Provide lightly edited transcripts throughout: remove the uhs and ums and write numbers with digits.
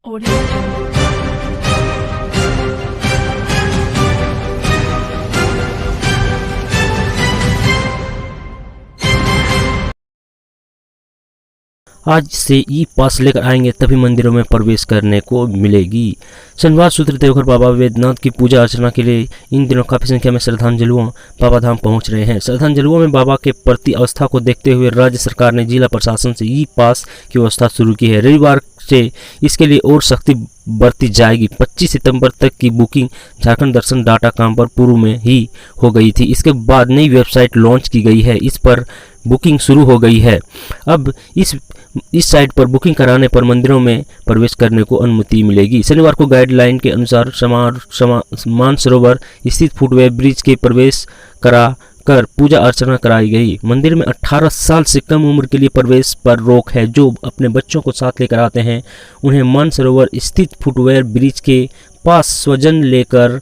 Audio. आज से ई पास लेकर आएंगे तभी मंदिरों में प्रवेश करने को मिलेगी। शनिवार सूत्र देवघर बाबा वैद्यनाथ की पूजा अर्चना के लिए इन दिनों काफी संख्या में श्रद्धांजलुओं बाबा धाम पहुंच रहे हैं। श्रद्धांजलुओं में बाबा के प्रति आस्था को देखते हुए राज्य सरकार ने जिला प्रशासन से ई पास की व्यवस्था शुरू की है। रविवार से इसके लिए और सख्ती बरती जाएगी। 25 सितंबर तक की बुकिंग झारखंड दर्शन डाटा काम पर पूर्व में ही हो गई थी। इसके बाद नई वेबसाइट लॉन्च की गई है, इस पर बुकिंग शुरू हो गई है। अब इस साइट पर बुकिंग कराने पर मंदिरों में प्रवेश करने को अनुमति मिलेगी। शनिवार को गाइडलाइन के अनुसार मानसरोवर स्थित फुटवे ब्रिज के प्रवेश करा कर पूजा अर्चना कराई गई। मंदिर में 18 साल से कम उम्र के लिए प्रवेश पर रोक है। जो अपने बच्चों को साथ लेकर आते हैं उन्हें मानसरोवर स्थित फुटवेयर ब्रिज के पास स्वजन लेकर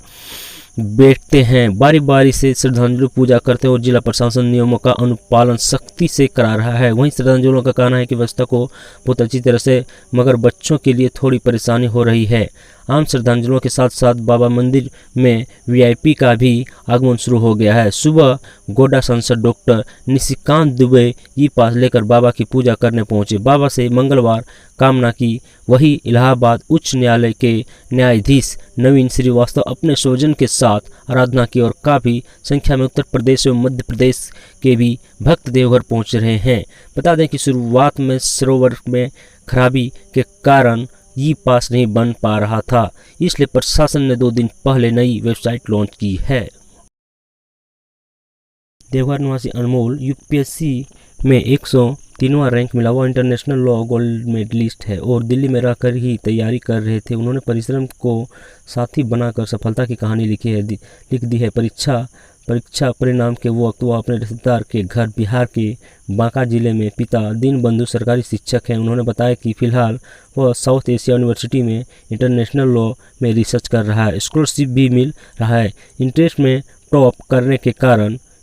बैठते हैं। बारी बारी से श्रद्धांजलि पूजा करते हैं और जिला प्रशासन नियमों का अनुपालन सख्ती से करा रहा है। वहीं श्रद्धांजलियों का कहना है कि व्यवस्था को बहुत अच्छी तरह से, मगर बच्चों के लिए थोड़ी परेशानी हो रही है। आम श्रद्धांजलियों के साथ साथ बाबा मंदिर में वीआईपी का भी आगमन शुरू हो गया है। सुबह गोड्डा सांसद डॉक्टर निशिकांत दुबे ई पास लेकर बाबा की पूजा करने पहुंचे। बाबा से मंगलवार कामना की। वही इलाहाबाद उच्च न्यायालय के न्यायाधीश नवीन श्रीवास्तव अपने स्वजन के साथ आराधना की और काफ़ी संख्या में उत्तर प्रदेश एवं मध्य प्रदेश के भी भक्त देवघर पहुंच रहे हैं। बता दें कि शुरुआत में सरोवर में खराबी के कारण ई पास नहीं बन पा रहा था, इसलिए प्रशासन ने 2 दिन पहले नई वेबसाइट लॉन्च की है। देवघर निवासी अनमोल यूपीएससी में 103वां रैंक मिला। वह इंटरनेशनल लॉ गोल्ड मेडलिस्ट है और दिल्ली में रहकर ही तैयारी कर रहे थे। उन्होंने परिश्रम को साथी बनाकर सफलता की कहानी लिख दी है। परीक्षा परिणाम के वक्त वह अपने रिश्तेदार के घर बिहार के बांका जिले में पिता दीनबंधु सरकारी शिक्षक हैं। उन्होंने बताया कि फिलहाल वह साउथ एशिया यूनिवर्सिटी में इंटरनेशनल लॉ में रिसर्च कर रहा है। स्कॉलरशिप भी मिल रहा है।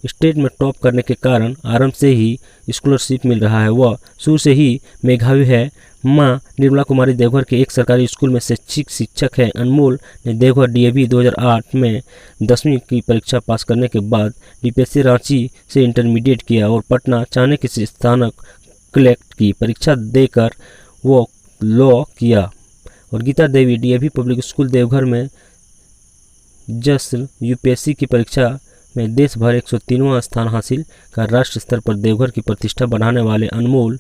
स्टेट में टॉप करने के कारण आरंभ से ही स्कॉलरशिप मिल रहा है। वह शुरू से ही मेधावी है। मां निर्मला कुमारी देवघर के एक सरकारी स्कूल में शैक्षिक शिक्षक है। अनमोल ने देवघर डीएवी 2008 में 10वीं की परीक्षा पास करने के बाद डीपीएससी रांची से इंटरमीडिएट किया और पटना चाणक्य से स्नातक कलेक्ट की परीक्षा देकर वो लॉ किया। और गीता देवी डीएवी पब्लिक स्कूल देवघर में जस्ट यूपीएससी की परीक्षा में देश भर 103वां स्थान हासिल कर राष्ट्र स्तर पर देवघर की प्रतिष्ठा बढ़ाने वाले अनमोल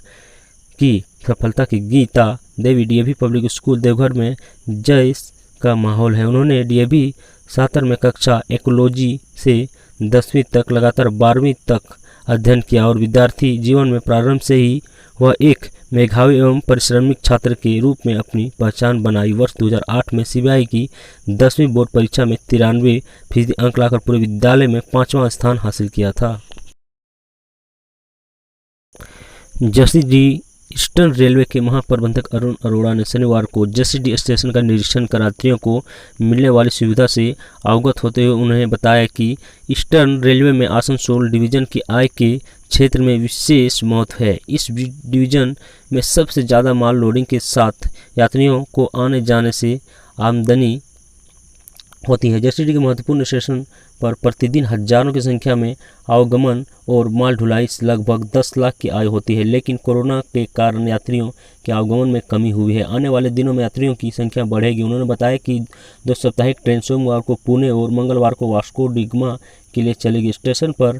की सफलता की गीता देवी डीएवी पब्लिक स्कूल देवघर में जय का माहौल है। उन्होंने डीएवी 7 में कक्षा इकोलॉजी से 10वीं तक लगातार 12वीं तक अध्ययन किया और विद्यार्थी जीवन में प्रारंभ से ही वह एक मेधावी एवं परिश्रमिक छात्र के रूप में अपनी पहचान बनाई। वर्ष 2008 में सीबीआई की 10वीं बोर्ड परीक्षा में 93% अंक लाकर पूरे विद्यालय में 5वां स्थान हासिल किया था। जसीडीह ईस्टर्न रेलवे के महाप्रबंधक अरुण अरोड़ा ने शनिवार को जसीडीह स्टेशन का निरीक्षण कर यात्रियों को मिलने वाली सुविधा से अवगत होते हुए उन्हें बताया कि ईस्टर्न रेलवे में आसनसोल डिवीजन की आय के क्षेत्र में विशेष महत्व है। इस डिवीजन में सबसे ज़्यादा माल लोडिंग के साथ यात्रियों को आने जाने से आमदनी होती है। जसीडीह के महत्वपूर्ण स्टेशन पर प्रतिदिन हजारों की संख्या में आवागमन और माल ढुलाई से लगभग 10 लाख की आय होती है, लेकिन कोरोना के कारण यात्रियों के आवागमन में कमी हुई है। आने वाले दिनों में यात्रियों की संख्या बढ़ेगी। उन्होंने बताया कि 2 साप्ताहिक ट्रेन सोमवार को पुणे और मंगलवार को वास्को डिगामा के लिए चलेगी। स्टेशन पर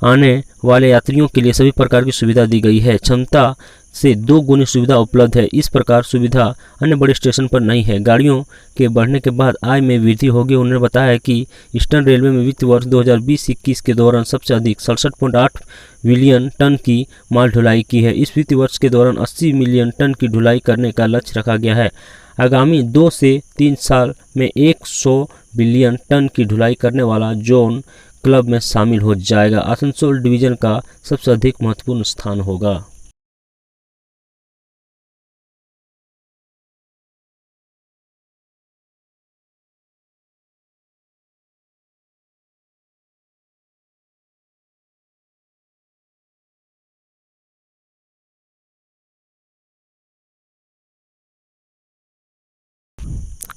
आने वाले यात्रियों के लिए सभी प्रकार की सुविधा दी गई है। क्षमता से 2 गुनी सुविधा उपलब्ध है। इस प्रकार सुविधा अन्य बड़े स्टेशन पर नहीं है। गाड़ियों के बढ़ने के बाद आय में वृद्धि होगी। उन्होंने बताया कि ईस्टर्न रेलवे में वित्त वर्ष 2020-21 के दौरान सबसे अधिक 67.8 मिलियन टन की माल ढुलाई की है। इस वित्त वर्ष के दौरान 80 मिलियन टन की ढुलाई करने का लक्ष्य रखा गया है। आगामी 2 से 3 साल में 100 बिलियन टन की ढुलाई करने वाला जोन क्लब में शामिल हो जाएगा। आसनसोल डिवीजन का सबसे अधिक महत्वपूर्ण स्थान होगा।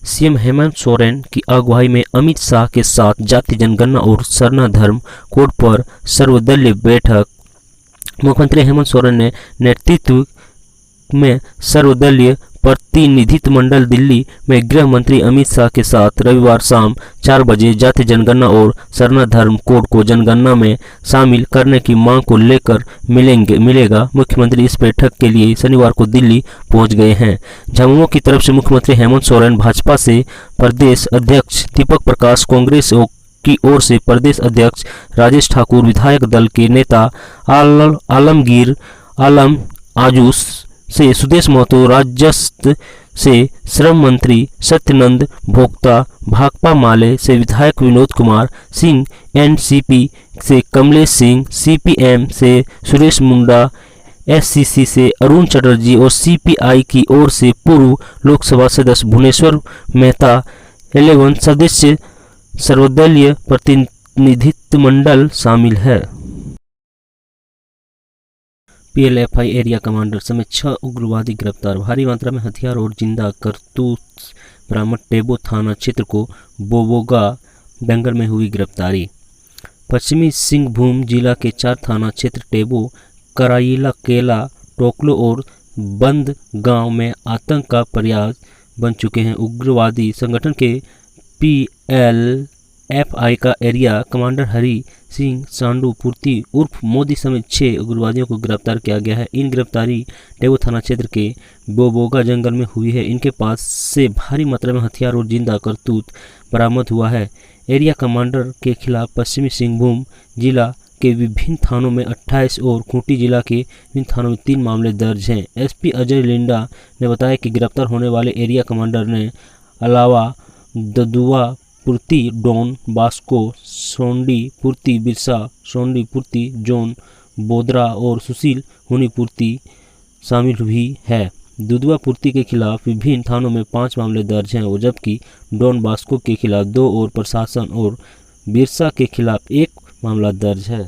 सीएम हेमंत सोरेन की अगुवाई में अमित शाह के साथ जाति जनगणना और सरना धर्म कोड पर सर्वदलीय बैठक। मुख्यमंत्री हेमंत सोरेन ने नेतृत्व में सर्वदलीय प्रतिनिधित्व मंडल दिल्ली में गृह मंत्री अमित शाह के साथ रविवार शाम 4 बजे जाति जनगणना और सरना धर्म कोड को जनगणना में शामिल करने की मांग को लेकर मिलेगा। मुख्यमंत्री इस बैठक के लिए शनिवार को दिल्ली पहुंच गए हैं। झामुमो की तरफ से मुख्यमंत्री हेमंत सोरेन, भाजपा से प्रदेश अध्यक्ष दीपक प्रकाश, कांग्रेस की ओर से प्रदेश अध्यक्ष राजेश ठाकुर, विधायक दल के नेता आलमगीर आलम आजूस से सुदेश महतो, राजस्व से श्रम मंत्री सत्यनंद भोक्ता, भाकपा माले से विधायक विनोद कुमार सिंह, एनसीपी से कमलेश सिंह, सीपीएम से सुरेश मुंडा, एससीसी से अरुण चटर्जी और सीपीआई की ओर से पूर्व लोकसभा सदस्य भुवनेश्वर मेहता 11 सदस्य सर्वदलीय प्रतिनिधित्व मंडल शामिल है। पीएलएफआई एरिया कमांडर समेत 6 उग्रवादी गिरफ्तार। भारी मात्रा में हथियार और जिंदा कारतूस बरामद। टेबो थाना क्षेत्र को बोबोगा दंगल में हुई गिरफ्तारी। पश्चिमी सिंहभूम जिला के 4 थाना क्षेत्र टेबो, कराईला केला, टोकलो और बंद गांव में आतंक का प्रयास बन चुके हैं। उग्रवादी संगठन के पीएलएफआई का एरिया कमांडर हरी सिंह सांडू पूर्ति उर्फ मोदी समेत 6 उग्रवादियों को गिरफ्तार किया गया है। इन गिरफ्तारी टेबो थाना क्षेत्र के बोबोगा जंगल में हुई है। इनके पास से भारी मात्रा में हथियार और जिंदा कारतूस बरामद हुआ है। एरिया कमांडर के खिलाफ पश्चिमी सिंहभूम जिला के विभिन्न थानों में 28 और खूंटी जिला के विभिन्न थानों में 3 मामले दर्ज हैं। एसपी अजय लिंडा ने बताया कि गिरफ्तार होने वाले एरिया कमांडर ने अलावा ददुआ पूर्ति, डॉन बास्को, सोंडी पूर्ति, बिरसा सोंडी पूर्ति, जॉन बोदरा और सुशील हुनी पूर्ति शामिल भी है। दुधवा पूर्ति के खिलाफ विभिन्न थानों में 5 मामले दर्ज हैं और जबकि डॉन बास्को के खिलाफ 2 और प्रशासन और बिरसा के खिलाफ 1 मामला दर्ज है।